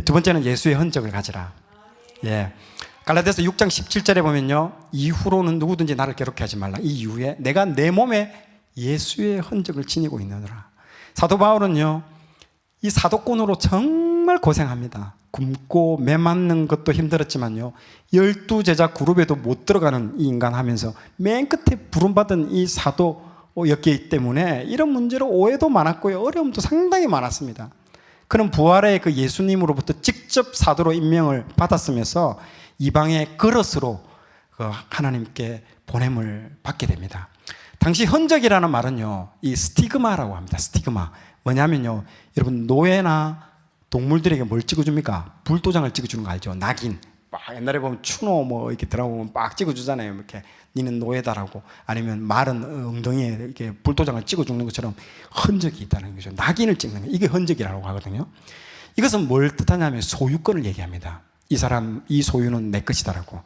두 번째는 예수의 흔적을 가지라. 예. 갈라디아서 6장 17절에 보면요, 이후로는 누구든지 나를 괴롭게 하지 말라. 이 이후에 내가 내 몸에 예수의 흔적을 지니고 있느니라. 사도 바울은요, 이 사도꾼으로 정말 고생합니다. 굶고 매 맞는 것도 힘들었지만요, 12제자 그룹에도 못 들어가는 이 인간 하면서 맨 끝에 부름받은 이 사도였기 때문에 이런 문제로 오해도 많았고요, 어려움도 상당히 많았습니다. 그는 부활의 그 예수님으로부터 직접 사도로 임명을 받았으면서 이방의 그릇으로 하나님께 보냄을 받게 됩니다. 당시 흔적이라는 말은요, 이 스티그마라고 합니다. 스티그마. 뭐냐면요, 여러분 노예나 동물들에게 뭘 찍어줍니까? 불도장을 찍어주는 거 알죠? 낙인. 막 옛날에 보면 추노 뭐 이렇게 들어보면 막 찍어주잖아요. 이렇게 니는 노예다라고. 아니면 말은 엉덩이에 이렇게 불도장을 찍어주는 것처럼 흔적이 있다는 거죠. 낙인을 찍는 거. 이게 흔적이라고 하거든요. 이것은 뭘 뜻하냐면 소유권을 얘기합니다. 이 사람, 이 소유는 내 것이다라고.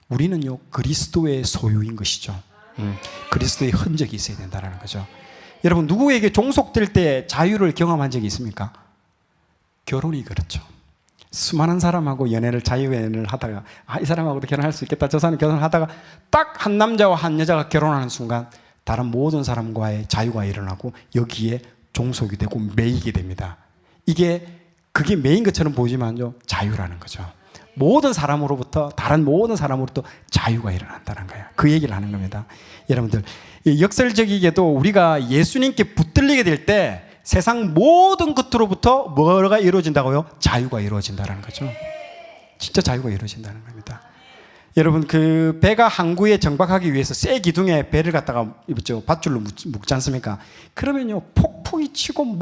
우리는요, 그리스도의 소유인 것이죠. 그리스도의 흔적이 있어야 된다는 거죠. 여러분, 누구에게 종속될 때 자유를 경험한 적이 있습니까? 결혼이 그렇죠. 수많은 사람하고 연애를, 자유연애를 하다가 이 사람하고도 결혼할 수 있겠다, 저 사람 결혼을 하다가 딱 한 남자와 한 여자가 결혼하는 순간 다른 모든 사람과의 자유가 일어나고 여기에 종속이 되고 매이게 됩니다. 그게 매인 것처럼 보이지만요, 자유라는 거죠. 모든 사람으로부터, 다른 모든 사람으로부터 자유가 일어난다는 거예요. 그 얘기를 하는 겁니다. 여러분들, 역설적이게도 우리가 예수님께 붙들리게 될 때 세상 모든 것으로부터 뭐가 이루어진다고요? 자유가 이루어진다는 거죠. 진짜 자유가 이루어진다는 겁니다. 여러분, 그 배가 항구에 정박하기 위해서 쇠 기둥에 배를 갖다가 밧줄로 묶지 않습니까? 그러면요, 폭풍이 치고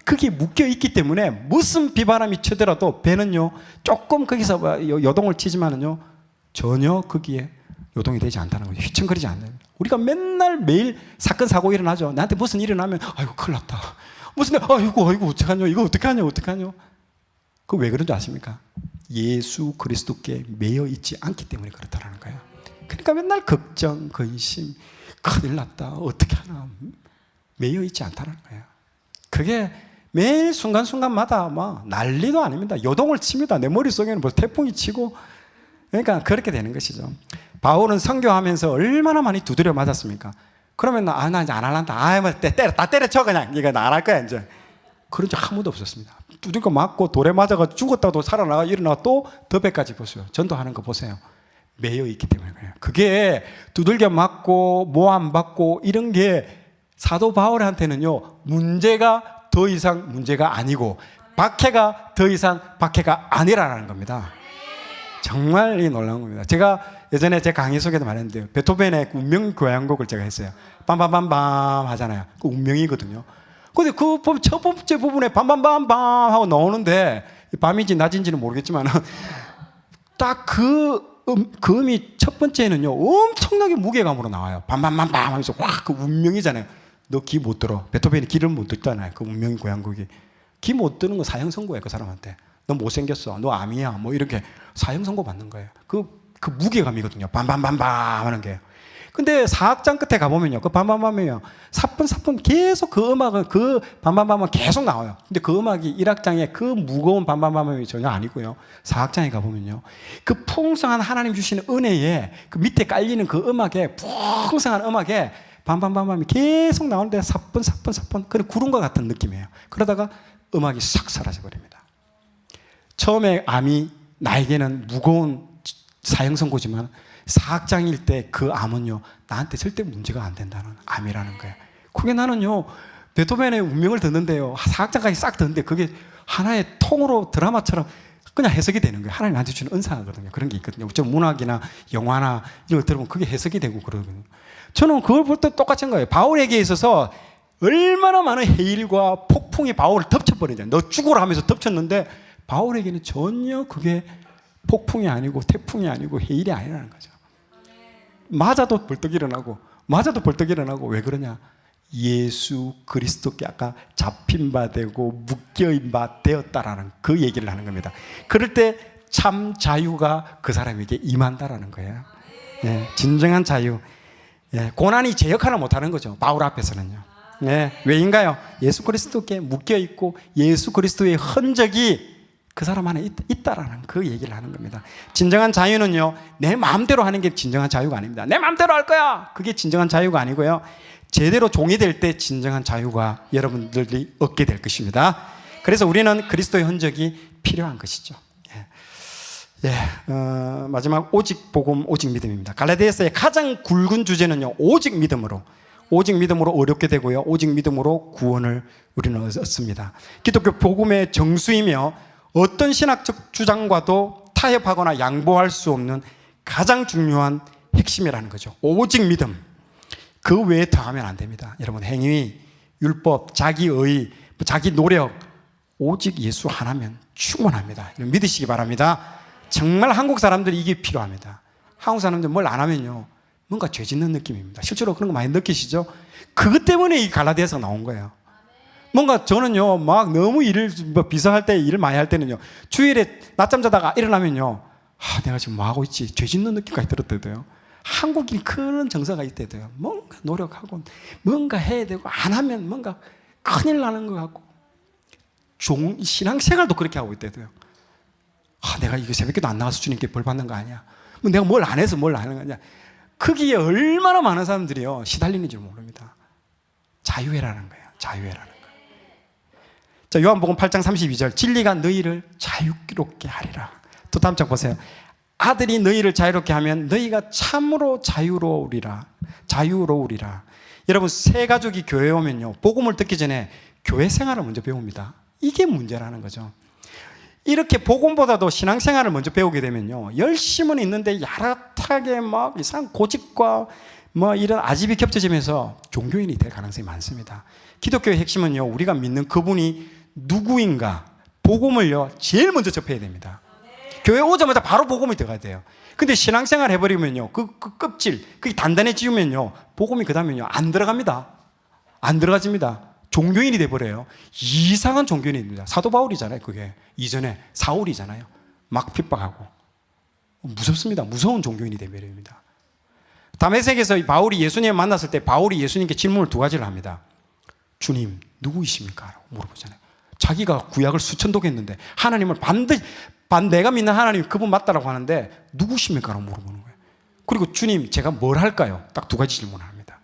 그게 묶여 있기 때문에 무슨 비바람이 치더라도 배는요, 조금 거기서 요동을 치지만은요, 전혀 거기에 요동이 되지 않다는 거죠. 휘청거리지 않는. 우리가 맨날 매일 사건 사고 일어나죠. 나한테 무슨 일이 나면 아이고 큰일 났다. 아이고 어떡하냐, 이거 어떡하냐. 그거 왜 그런 줄 아십니까? 예수 그리스도께 매여 있지 않기 때문에 그렇다라는 거예요. 그러니까 맨날 걱정, 근심, 큰일 났다, 어떻게 하나, 매여 있지 않다는 거예요. 그게 매일 순간순간마다 막 난리도 아닙니다. 요동을 칩니다. 내 머릿속에는 뭐 태풍이 치고. 그러니까 그렇게 되는 것이죠. 바울은 선교하면서 얼마나 많이 두드려 맞았습니까? 그러면 나 이제 안 할란다. 뭐 다 때려쳐 그냥. 이거 나 안 할 거야 이제. 그런 적 한 번도 없었습니다. 두들겨 맞고 돌에 맞아가 죽었다도 살아나가 일어나가 또 더 배까지 보세요. 전도하는 거 보세요. 매여 있기 때문에 그래요. 그게 두들겨 맞고 모함 받고 이런 게 사도 바울한테는요, 문제가 더 이상 문제가 아니고 박해가 더 이상 박해가 아니라는 겁니다. 정말 놀라운 겁니다. 제가 예전에 제 강의 속에도 말했는데요, 베토벤의 운명 교향곡을 제가 했어요. 빰빰빰빰 하잖아요. 그 운명이거든요. 근데 그 첫 번째 부분에 밤밤밤밤 하고 나오는데, 밤인지 낮인지는 모르겠지만 딱 그 음이 첫 번째는요, 엄청나게 무게감으로 나와요. 밤밤밤밤 하면서 확 그 운명이잖아요. 너 귀 못 들어. 베토벤이 귀를 못 듣잖아요. 그 운명의 고향곡이. 귀 못 듣는 건 사형 선고예요, 그 사람한테. 너 못생겼어, 너 암이야, 뭐 이렇게 사형 선고 받는 거예요. 그 무게감이거든요. 밤밤밤밤 하는 게. 근데 사악장 끝에 가보면요, 그 밤밤밤이요, 사뿐사뿐 계속 그 음악은, 그 밤밤밤은 계속 나와요. 근데 그 음악이 1악장에 그 무거운 밤밤밤이 전혀 아니고요, 사악장에 가보면요, 그 풍성한 하나님 주시는 은혜에 그 밑에 깔리는 그 음악에, 풍성한 음악에 밤밤밤밤이 계속 나오는데 사뿐사뿐 그런 구름과 같은 느낌이에요. 그러다가 음악이 싹 사라져버립니다. 처음에 암이 나에게는 무거운 사형 선고지만 사악장일 때 그 암은요, 나한테 절대 문제가 안 된다는 암이라는 거예요. 그게 나는요, 베토벤의 운명을 듣는데요, 사악장까지 싹 듣는데 그게 하나의 통으로 드라마처럼 그냥 해석이 되는 거예요. 하나님 나한테 주는 은사거든요. 그런 게 있거든요. 저 문학이나 영화나 이런 거 들으면 그게 해석이 되고 그러거든요. 저는 그걸 볼 때 똑같은 거예요. 바울에게 있어서 얼마나 많은 해일과 폭풍이 바울을 덮쳐버리냐. 너 죽으라 하면서 덮쳤는데 바울에게는 전혀 그게 폭풍이 아니고 태풍이 아니고 해일이 아니라는 거죠. 맞아도 벌떡 일어나고, 왜 그러냐? 예수 그리스도께 아까 잡힌 바 되고 묶여인 바 되었다라는 그 얘기를 하는 겁니다. 그럴 때 참 자유가 그 사람에게 임한다라는 거예요. 예, 진정한 자유. 예, 고난이 제 역할을 못하는 거죠, 바울 앞에서는요. 예, 왜인가요? 예수 그리스도께 묶여있고 예수 그리스도의 흔적이 그 사람 안에 있다라는 그 얘기를 하는 겁니다. 진정한 자유는요, 내 마음대로 하는 게 진정한 자유가 아닙니다. 내 마음대로 할 거야, 그게 진정한 자유가 아니고요, 제대로 종이 될 때 진정한 자유가 여러분들이 얻게 될 것입니다. 그래서 우리는 그리스도의 흔적이 필요한 것이죠. 마지막 오직 복음, 오직 믿음입니다. 갈라디아서의 가장 굵은 주제는요, 오직 믿음으로 어렵게 되고요, 오직 믿음으로 구원을 우리는 얻습니다. 기독교 복음의 정수이며 어떤 신학적 주장과도 타협하거나 양보할 수 없는 가장 중요한 핵심이라는 거죠. 오직 믿음. 그 외에 더하면 안 됩니다. 여러분, 행위, 율법, 자기의, 자기 노력, 오직 예수 하나면 충분합니다. 믿으시기 바랍니다. 정말 한국 사람들이 이게 필요합니다. 한국 사람들 뭘 안 하면요, 뭔가 죄 짓는 느낌입니다. 실제로 그런 거 많이 느끼시죠? 그것 때문에 이 갈라디아서가 나온 거예요. 뭔가 저는요, 막 너무 일을, 비서할 때, 일을 많이 할 때는요, 주일에 낮잠 자다가 일어나면요, 내가 지금 뭐 하고 있지? 죄 짓는 느낌까지 들었대도요. 한국인 그런 정서가 있대도요. 뭔가 노력하고, 뭔가 해야 되고, 안 하면 뭔가 큰일 나는 것 같고, 신앙생활도 그렇게 하고 있대도요. 내가 이거 새벽기도 안 나가서 주님께 벌 받는 거 아니야? 내가 뭘 안 해서 뭘 하는 거냐? 거기에 얼마나 많은 사람들이요, 시달리는 줄 모릅니다. 자유회라는 거예요. 자유회라는 거예요. 자, 요한복음 8장 32절, 진리가 너희를 자유롭게 하리라. 또 다음 장 보세요. 아들이 너희를 자유롭게 하면 너희가 참으로 자유로우리라. 여러분, 새 가족이 교회에 오면요, 복음을 듣기 전에 교회 생활을 먼저 배웁니다. 이게 문제라는 거죠. 이렇게 복음보다도 신앙생활을 먼저 배우게 되면요, 열심은 있는데 야릇하게 막 이상한 고집과 뭐 이런 아집이 겹쳐지면서 종교인이 될 가능성이 많습니다. 기독교의 핵심은요, 우리가 믿는 그분이 누구인가, 복음을요, 제일 먼저 접해야 됩니다. 교회 오자마자 바로 복음이 들어가야 돼요. 근데 신앙생활 해버리면요, 그 껍질, 그게 단단해지면요, 복음이 그 다음에요, 안 들어갑니다. 안 들어가집니다. 종교인이 돼버려요. 이상한 종교인이 됩니다. 사도 바울이잖아요. 그게 이전에 사울이잖아요. 막 핍박하고 무섭습니다. 무서운 종교인이 돼버립니다. 다메섹에서 바울이 예수님을 만났을 때 바울이 예수님께 질문을 두 가지를 합니다. 주님 누구이십니까? 라고 물어보잖아요. 자기가 구약을 수천 독했는데 하나님을 반드시 내가 믿는 하나님 그분 맞다라고 하는데 누구십니까? 라고 물어보는 거예요. 그리고 주님 제가 뭘 할까요? 딱 두 가지 질문을 합니다.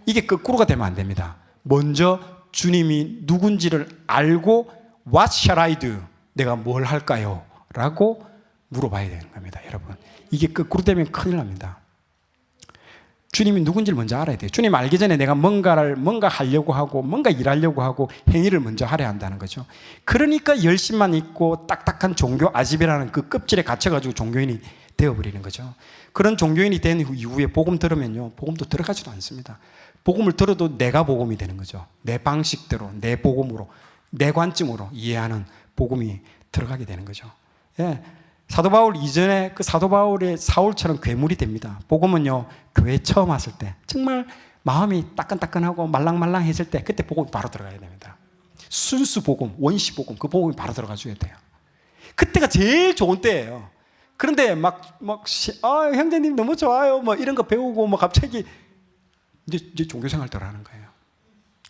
이게 거꾸로가 되면 안 됩니다. 먼저 주님이 누군지를 알고 What shall I do? 내가 뭘 할까요? 라고 물어봐야 되는 겁니다. 여러분, 이게 거꾸로 되면 큰일 납니다. 주님이 누군지를 먼저 알아야 돼요. 주님 알기 전에 내가 뭔가 하려고 하고 뭔가 일하려고 하고 행위를 먼저 하려 한다는 거죠. 그러니까 열심만 있고 딱딱한 종교 아집이라는 그 껍질에 갇혀가지고 종교인이 되어버리는 거죠. 그런 종교인이 된 이후에 복음 들으면요, 복음도 들어가지도 않습니다. 복음을 들어도 내가 복음이 되는 거죠. 내 방식대로, 내 복음으로, 내 관점으로 이해하는 복음이 들어가게 되는 거죠. 예. 사도 바울 이전에 그 사도 바울의 사울처럼 괴물이 됩니다. 복음은요, 교회에 처음 왔을 때 정말 마음이 따끈따끈하고 말랑말랑해질 때 그때 복음이 바로 들어가야 됩니다. 순수 복음, 원시 복음, 그 복음이 바로 들어가 줘야 돼요. 그때가 제일 좋은 때예요. 그런데 형제님 너무 좋아요, 뭐 이런 거 배우고 뭐 갑자기 이제 종교생활 들어가는 거예요.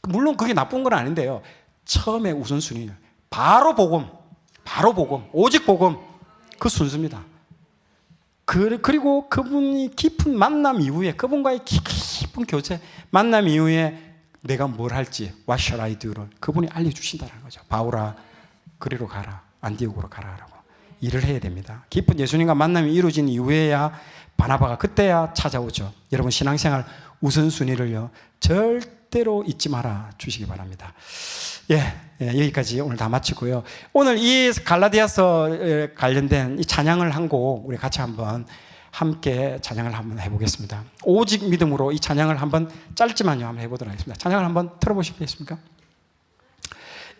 물론 그게 나쁜 건 아닌데요. 처음에 우선순위 바로 복음, 오직 복음, 그 순수입니다. 그리고 그분이 깊은 만남 이후에, 그분과의 깊은 교제, 만남 이후에 내가 뭘 할지, What shall I do를 그분이 알려주신다는 거죠. 바울아, 그리로 가라, 안디옥으로 가라라고 일을 해야 됩니다. 깊은 예수님과 만남이 이루어진 이후에야 바나바가 그때야 찾아오죠. 여러분, 신앙생활 우선순위를요, 절대로 잊지 말아 주시기 바랍니다. 여기까지 오늘 다 마치고요. 오늘 이 갈라디아서 관련된 이 찬양을 한 곡 우리 같이 함께 찬양을 한번 해보겠습니다. 오직 믿음으로 이 찬양을 한번 짧지만요 한번 해보도록 하겠습니다. 찬양을 한번 틀어보시겠습니까?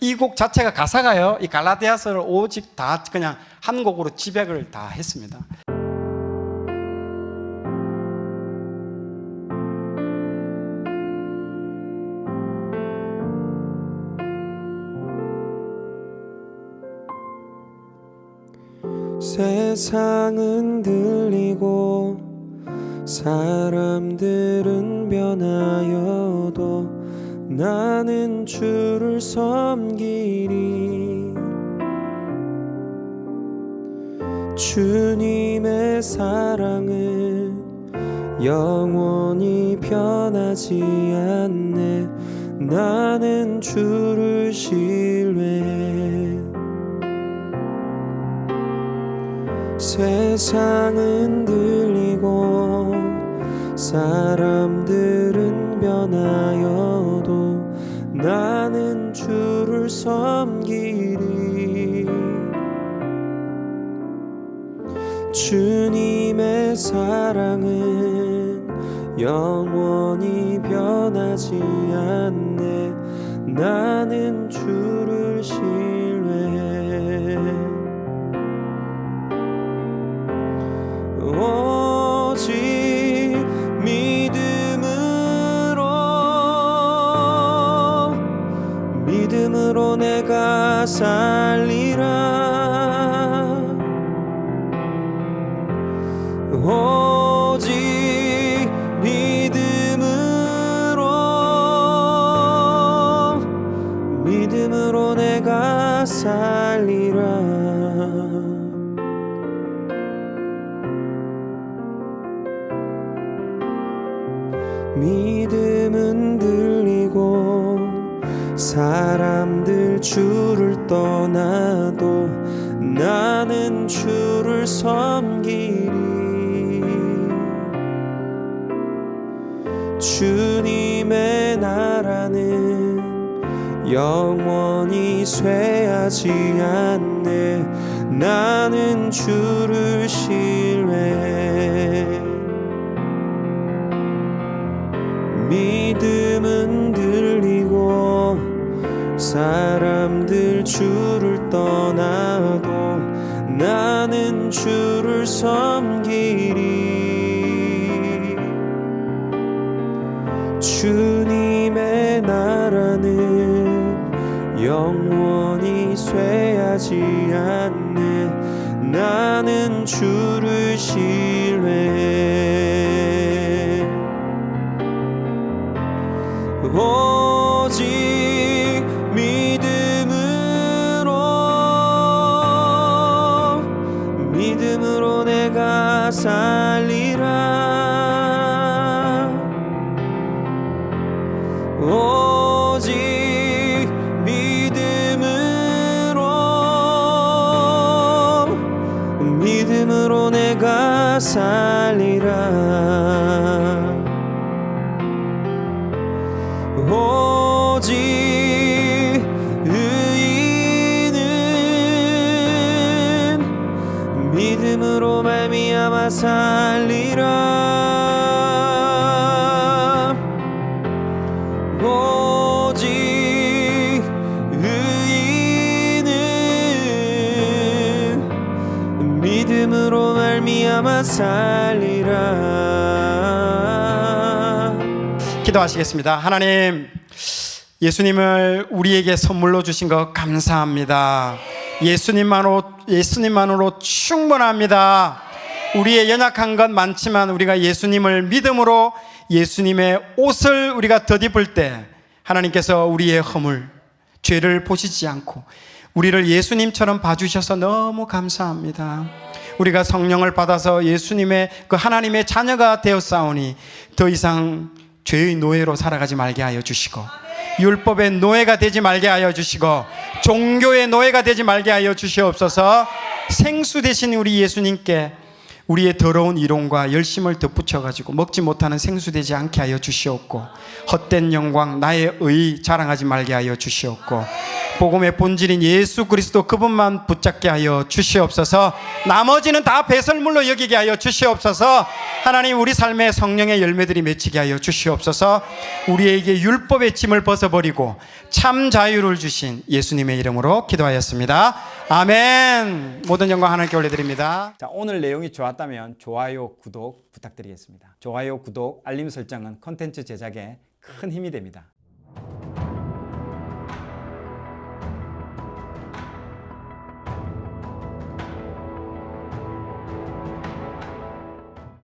이 곡 자체가 가사가요, 이 갈라디아서를 오직 다 그냥 한 곡으로 집약을 다 했습니다. 세상은 들리고 사람들은 변하여도 나는 주를 섬기리. 주님의 사랑은 영원히 변하지 않네. 나는 주를 신뢰해. 세상은 들리고 사람들은 변하여도 나는 주를 섬기리. 주님의 사랑은 영원히 변하지 않네. 나는 주를 신뢰해. 오직 믿음으로 내가 살리라. 오직 믿음으로 내가 살리라. 믿음은 들리고 사람들 주를 떠나도 나는 주를 섬기리. 주님의 나라는 영원히 쇠하지 않네. 나는 주를 신뢰해. 믿음은 들리고 사람들 주를 떠나도 나는 주를 섬기리. 주님의 나라는 영원히 쇠하지 않네. 나는 주를 신뢰해. 오직 믿음으로 내가 살리라. 오직 믿음으로 내가 살리라. 오직 의인은 믿음으로 말미암아 살리라. 오직 의인은 믿음으로 말미암아 살리라. 기도하시겠습니다. 하나님, 예수님을 우리에게 선물로 주신 것 감사합니다. 예수님만으로 충분합니다. 우리의 연약한 것 많지만 우리가 예수님을 믿음으로 예수님의 옷을 우리가 덧입을 때 하나님께서 우리의 허물, 죄를 보시지 않고 우리를 예수님처럼 봐주셔서 너무 감사합니다. 우리가 성령을 받아서 예수님의 그 하나님의 자녀가 되었사오니 더 이상 죄의 노예로 살아가지 말게 하여 주시고 율법의 노예가 되지 말게 하여 주시고 종교의 노예가 되지 말게 하여 주시옵소서. 생수 되신 우리 예수님께 우리의 더러운 이론과 열심을 덧붙여가지고 먹지 못하는 생수 되지 않게 하여 주시옵고 헛된 영광, 나의 의 자랑하지 말게 하여 주시옵고 복음의 본질인 예수 그리스도 그분만 붙잡게 하여 주시옵소서. 나머지는 다 배설물로 여기게 하여 주시옵소서. 하나님, 우리 삶에 성령의 열매들이 맺히게 하여 주시옵소서. 우리에게 율법의 짐을 벗어버리고 참 자유를 주신 예수님의 이름으로 기도하였습니다. 아멘. 모든 영광 하나님께 올려드립니다. 자, 오늘 내용이 좋았다면 좋아요, 구독 부탁드리겠습니다. 좋아요, 구독, 알림 설정은 콘텐츠 제작에 큰 힘이 됩니다.